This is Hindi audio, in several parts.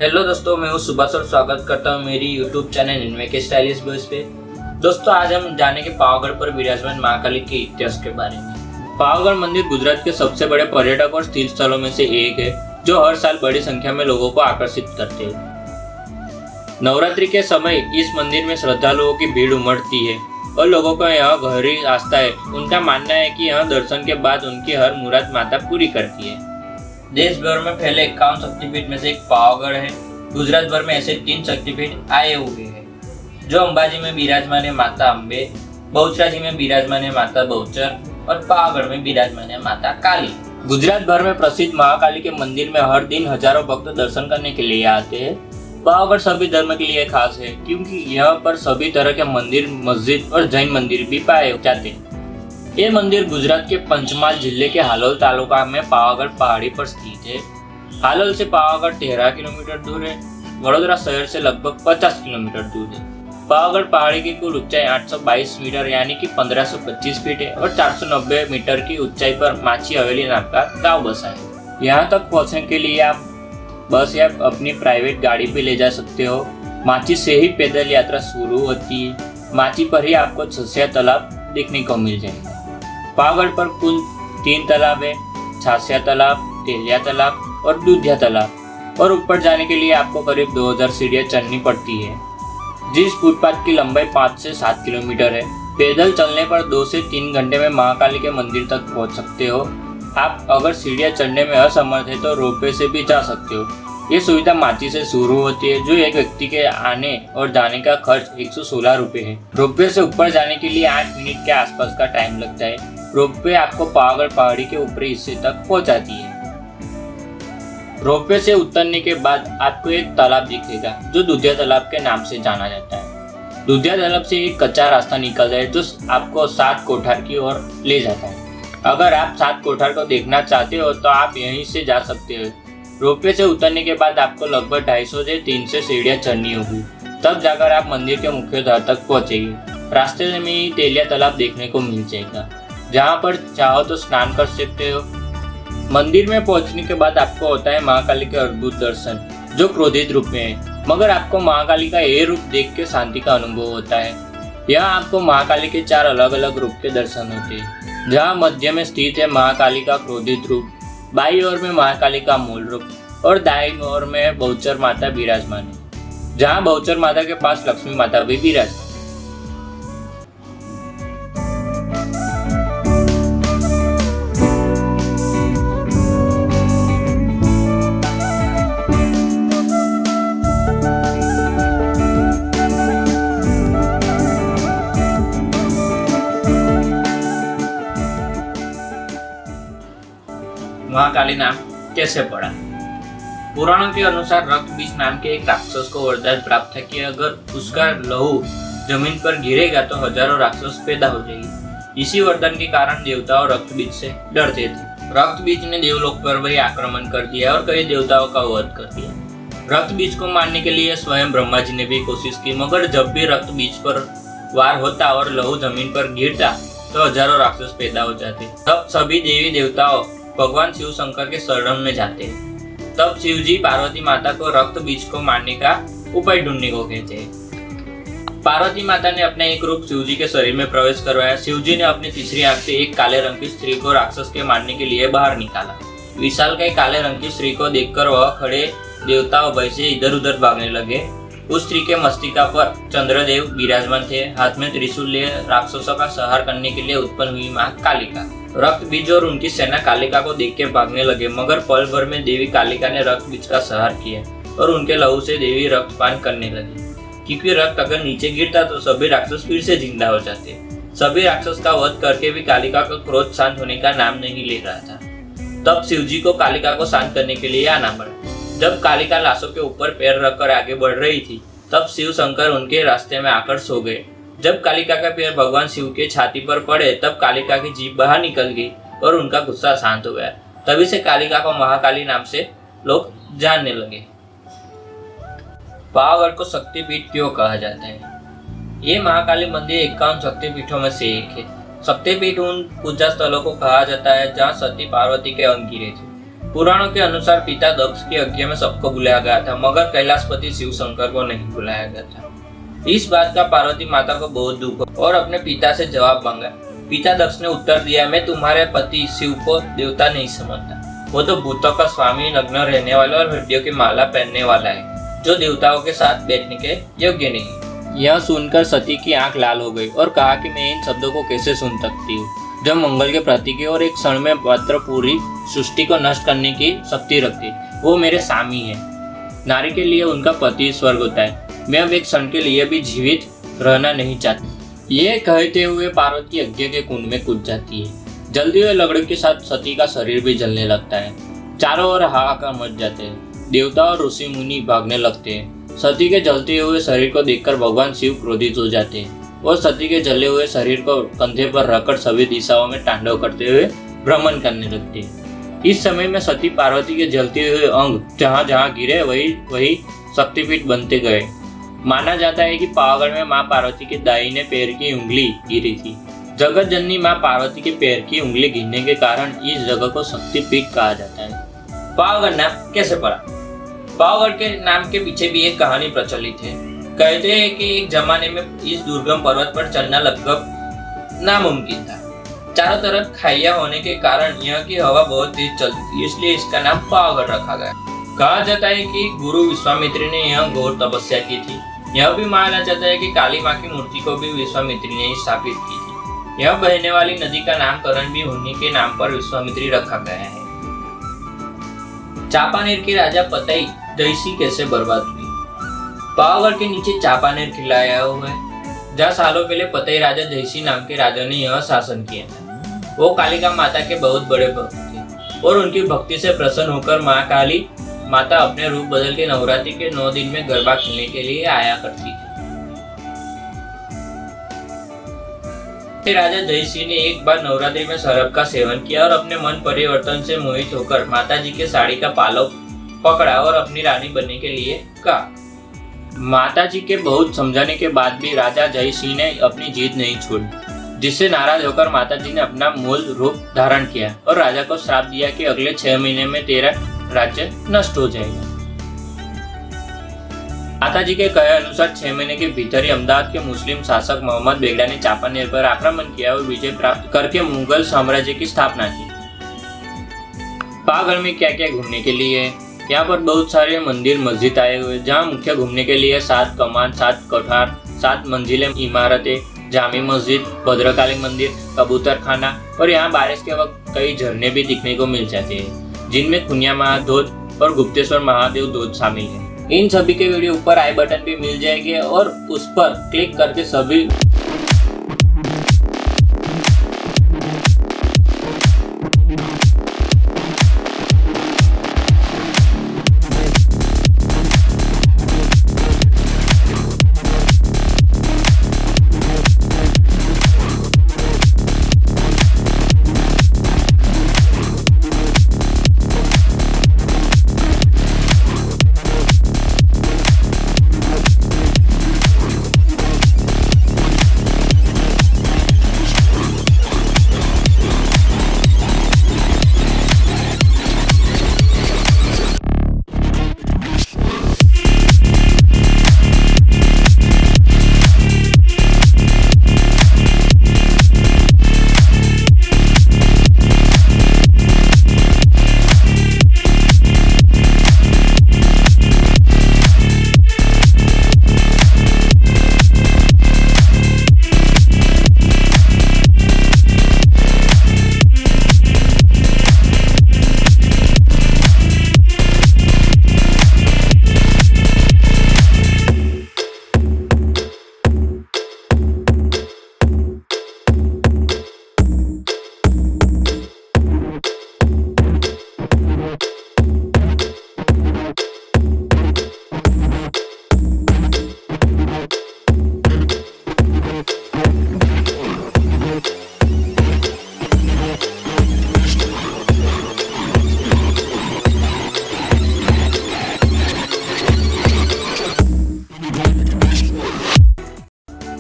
हेलो दोस्तों, मैं हूँ सुभाष और स्वागत करता हूँ मेरी यूट्यूब चैनल इनमे के स्टाइलिश बॉयज पे। दोस्तों, आज हम जानेंगे पावागढ़ पर विराजमान महाकाली के इतिहास के बारे में। पावागढ़ मंदिर गुजरात के सबसे बड़े पर्यटक और तीर्थ स्थलों में से एक है, जो हर साल बड़ी संख्या में लोगों को आकर्षित करते हैं। नवरात्रि के समय इस मंदिर में श्रद्धालुओं की भीड़ उमड़ती है और लोगों को यहाँ गहरी आस्था है। उनका मानना है कि यहाँ दर्शन के बाद उनकी हर मुराद माता पूरी करती है। देश भर में फैले 51 शक्तिपीठ में से एक पावागढ़ है। गुजरात भर में ऐसे 3 शक्तिपीठ आए हुए हैं, जो अंबाजी में विराजमान है माता अम्बे, बहुचराजी में विराजमान है माता बहुचर और पावागढ़ में विराजमान है माता काली। गुजरात भर में प्रसिद्ध महाकाली के मंदिर में हर दिन हजारों भक्त दर्शन करने के लिए आते हैं। पावागढ़ सभी धर्म के लिए खास है, क्योंकि यहाँ पर सभी तरह के मंदिर, मस्जिद और जैन मंदिर भी पाए जाते हैं। ये मंदिर गुजरात के पंचमहाल जिले के हालोल तालुका में पावागढ़ पहाड़ी पर स्थित है। हालोल से पावागढ़ 13 किलोमीटर दूर है। वडोदरा शहर से लगभग 50 किलोमीटर दूर है। पावागढ़ पहाड़ी की कुल ऊंचाई 822 मीटर यानी कि 1525 फीट है और 490 मीटर की ऊंचाई पर माची हवेली नाम का गाँव बसा है। यहाँ तक पहुँचने के लिए आप बस या अपनी प्राइवेट गाड़ी पे ले जा सकते हो। माची से ही पैदल यात्रा शुरू होती है। माची पर ही आपको छसिया तालाब देखने को मिल जाएगा। पावागढ़ पर कुल 3 तालाब है, छासिया तालाब, तेलिया तालाब और दूधिया तालाब। और ऊपर जाने के लिए आपको करीब 2000 सीढ़ियाँ चढ़नी पड़ती है, जिस फुटपाथ की लंबाई 5 से 7 किलोमीटर है। पैदल चलने पर 2 से 3 घंटे में महाकाली के मंदिर तक पहुंच सकते हो। आप अगर सीढ़ियाँ चढ़ने में असमर्थ है तो रोपवे से भी जा सकते हो। ये सुविधा माची से शुरू होती है, जो एक व्यक्ति के आने और जाने का खर्च 116 रुपये है। रोपवे से ऊपर जाने के लिए 8 मिनट के आसपास का टाइम लगता है। रोपवे आपको पावागढ़ पहाड़ी के ऊपरी हिस्से तक पहुंचाती है। रोपवे से उतरने के बाद आपको एक तालाब दिखेगा, जो दूधिया तालाब के नाम से जाना जाता है। दूधिया तालाब से एक कच्चा रास्ता निकलता है, जो आपको 7 कोठार की ओर ले जाता है। अगर आप 7 कोठार को देखना चाहते हो तो आप यहीं से जा सकते हो। रोपवे से उतरने के बाद आपको लगभग 250 से 300 सीढ़ियाँ चढ़नी होगी, तब जाकर आप मंदिर के मुख्य द्वार तक पहुंचेंगे। रास्ते में ही तेलिया तालाब देखने को मिल जाएगा, जहाँ पर चाहो तो स्नान कर सकते हो। मंदिर में पहुंचने के बाद आपको होता है महाकाली के अद्भुत दर्शन, जो क्रोधित रूप में है, मगर आपको महाकाली का ये रूप देख के शांति का अनुभव होता है। यहाँ आपको महाकाली के 4 अलग अलग रूप के दर्शन होते हैं, जहाँ मध्य में स्थित है महाकाली का क्रोधित रूप, बाईं ओर में महाकाली का मूल रूप और दाईं ओर में बहुचर माता विराजमान है, जहाँ बहुचर माता के पास लक्ष्मी माता भी विराजमान। महाकाली नाम कैसे पड़ा? पुराणों के अनुसार रक्तबीज नाम के एक राक्षस को वरदान प्राप्त था कि अगर उसका लहू जमीन पर गिरेगा तो हजारों राक्षस पैदा हो जाएंगे। इसी वरदान के कारण देवताओं रक्तबीज से डरते थे। रक्तबीज ने देवलोक पर भी आक्रमण कर दिया और कई देवताओं का वध कर दिया। रक्तबीज को मारने के लिए स्वयं ब्रह्मा जी ने भी कोशिश की, मगर जब भी रक्तबीज पर वार होता और लहू जमीन पर गिरता तो हजारों राक्षस पैदा हो जाते। तब सभी देवी देवताओं भगवान शिव शंकर के शरण में जाते हैं। तब शिव जी पार्वती माता को रक्त बीज को मारने का उपाय ढूंढने को कहते हैं। पार्वती माता ने अपना एक रूप शिव जी के शरीर में प्रवेश करवाया। शिव जी ने अपनी तीसरी आंख से एक काले रंग की स्त्री को राक्षस के मारने के लिए बाहर निकाला। विशालकाय काले रंग की स्त्री को देखकर वह खड़े देवता भय से इधर उधर भागने लगे। उस स्त्री के मस्तिका पर चंद्रदेव विराजमान थे। हाथ में त्रिशूल लिए राक्षसों का संहार करने के लिए उत्पन्न हुई माँ कालिका। रक्त बीज और उनकी सेना कालिका को देख के भागने लगे, मगर पल भर में देवी कालिका ने रक्त बीज का संहार किया और उनके लहू से देवी रक्तपान करने लगी। क्योंकि रक्त अगर नीचे गिरता तो सभी राक्षस फिर से जिंदा हो जाते। सभी राक्षस का वध करके भी कालिका का क्रोध शांत होने का नाम नहीं ले रहा था। तब शिव जी को कालिका को शांत करने के लिए आना पड़ा। जब कालिका लाशों के ऊपर पैर रखकर आगे बढ़ रही थी, तब शिव शंकर उनके रास्ते में आकर सो गए। जब कालिका का पैर भगवान शिव के छाती पर पड़े, तब कालिका की जीभ बाहर निकल गई और उनका गुस्सा शांत हो गया। तभी से कालिका को महाकाली नाम से लोग जानने लगे। पावागढ़ को शक्तिपीठ क्यों कहा जाता है? ये महाकाली मंदिर 51 शक्तिपीठों में से एक है। शक्तिपीठ उन पूजा स्थलों को कहा जाता है जहाँ सती पार्वती के अंग गिरे थे। पुराणों के अनुसार पिता दक्ष के यज्ञ में सबको बुलाया गया था, मगर कैलाशपति शिव शंकर को नहीं बुलाया गया था। इस बात का पार्वती माता को बहुत दुख हुआ और अपने पिता से जवाब मांगा। पिता दक्ष ने उत्तर दिया, मैं तुम्हारे पति शिव को देवता नहीं समझता, वो तो भूतों का स्वामी, नग्न रहने वाला और हड्डियों की माला पहनने वाला है, जो देवताओं के साथ बैठने के योग्य नहीं। यह सुनकर सती की आंख लाल हो गई और कहा कि मैं इन शब्दों को कैसे सुन सकती हूँ, जो मंगल के प्रतीक है और एक क्षण में मात्र पूरी सृष्टि को नष्ट करने की शक्ति रखती, वो मेरे स्वामी है। नारी के लिए उनका पति स्वर्ग होता है, मैं अब एक क्षण के लिए भी जीवित रहना नहीं चाहती। ये कहते हुए पार्वती यज्ञ के कुंड में कूद जाती है। जलती हुए लकड़ी के साथ सती का शरीर भी जलने लगता है। चारों ओर हाहाकार मच जाते हैं। देवता और ऋषि मुनि भागने लगते हैं। सती के जलते हुए शरीर को देखकर भगवान शिव क्रोधित हो जाते हैं और सती के जले हुए शरीर को कंधे पर रखकर सभी दिशाओं में तांडव करते हुए भ्रमण करने लगते हैं। इस समय में सती पार्वती के जलते हुए अंग जहाँ जहाँ गिरे वही शक्तिपीठ बनते गए। माना जाता है कि पावागढ़ में माँ पार्वती के दाहिने पैर की उंगली गिरी थी। जगत जननी माँ पार्वती के पैर की उंगली गिरने के कारण इस जगह को शक्तिपीठ कहा जाता है। पावागढ़ नाम कैसे पड़ा? पावागढ़ के नाम के पीछे भी एक कहानी प्रचलित है। कहते हैं कि एक जमाने में इस दुर्गम पर्वत पर चलना लगभग नामुमकिन था। चारों तरफ खाइया होने के कारण यहाँ की हवा बहुत तेज चलती थी, इसलिए इसका नाम पावागढ़ रखा गया। कहा जाता है कि गुरु विश्वामित्री ने यहाँ घोर तपस्या की थी। यह भी माना जाता है कि काली माँ की मूर्ति को भी विश्वामित्री ने स्थापित की थी। यह बहने वाली नदी का नामकरण भी उन्हीं के नाम पर विश्वामित्री रखा गया है। चापानेर के राजा पतई जयसी कैसे बर्बाद हुई? पावागढ़ के नीचे चापानेर किला आया हुआ है, जहाँ सालों पहले पतई राजा जयसी नाम के राजा ने यह शासन किया था। वो कालिका माता के बहुत बड़े भक्त थे और उनकी भक्ति से प्रसन्न होकर माँ काली माता अपने रूप बदल के नवरात्रि के 9 दिन में गरबा खेलने के लिए आया करती थी। राजा जयसिंह ने एक बार नवरात्रि में शराब का सेवन किया और अपने मन परिवर्तन से मोहित होकर माताजी के साड़ी का पालव पकड़ा और अपनी रानी बनने के लिए कहा। माताजी के बहुत समझाने के बाद भी राजा जयसिंह ने अपनी जीत नहीं छोड़ी, जिससे नाराज होकर माताजी ने अपना मूल रूप धारण किया और राजा को श्राप दिया कि अगले 6 महीने में तेरा राज्य नष्ट हो जाएगा। माताजी के कहे अनुसार 6 महीने के भीतर ही अहमदाबाद के मुस्लिम शासक मोहम्मद बेगड़ा ने चापानेर पर आक्रमण किया और विजय प्राप्त करके मुगल साम्राज्य की स्थापना की। पावागढ़ में क्या क्या घूमने के लिए है? यहाँ पर बहुत सारे मंदिर मस्जिद आए हुए, जहाँ मुख्य घूमने के लिए 7 कमान, 7 कोठार, 7 मंजिलें इमारतें, जामी मस्जिद, भद्रकाली मंदिर, कबूतर खाना और यहाँ बारिश के वक्त कई झरने भी दिखने को मिल जाते हैं, जिनमें खुनिया महाधोध और गुप्तेश्वर महादेव धोध शामिल है। इन सभी के वीडियो ऊपर आई बटन पे मिल जाएंगे और उस पर क्लिक करके सभी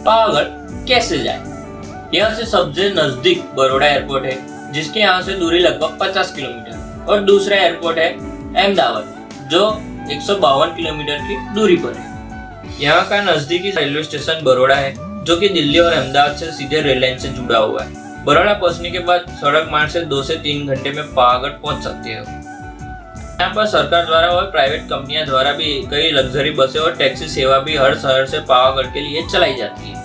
पावागढ़ कैसे जाए? यहाँ से सबसे नजदीक बड़ौदा एयरपोर्ट है, जिसके यहाँ से दूरी लगभग 50 किलोमीटर और दूसरा एयरपोर्ट है अहमदाबाद जो 152 किलोमीटर की दूरी पर है। यहाँ का नजदीकी रेलवे स्टेशन बरोड़ा है जो कि दिल्ली और अहमदाबाद से सीधे रेल लाइन से जुड़ा हुआ है। बरोड़ा पहुंचने के बाद सड़क मार्ग से 2 से 3 घंटे में पावागढ़ पहुंच सकते हो। यहाँ पर सरकार द्वारा और प्राइवेट कंपनियां द्वारा भी कई लग्जरी बसें और टैक्सी सेवा भी हर शहर से पावागढ़ के लिए चलाई जाती है।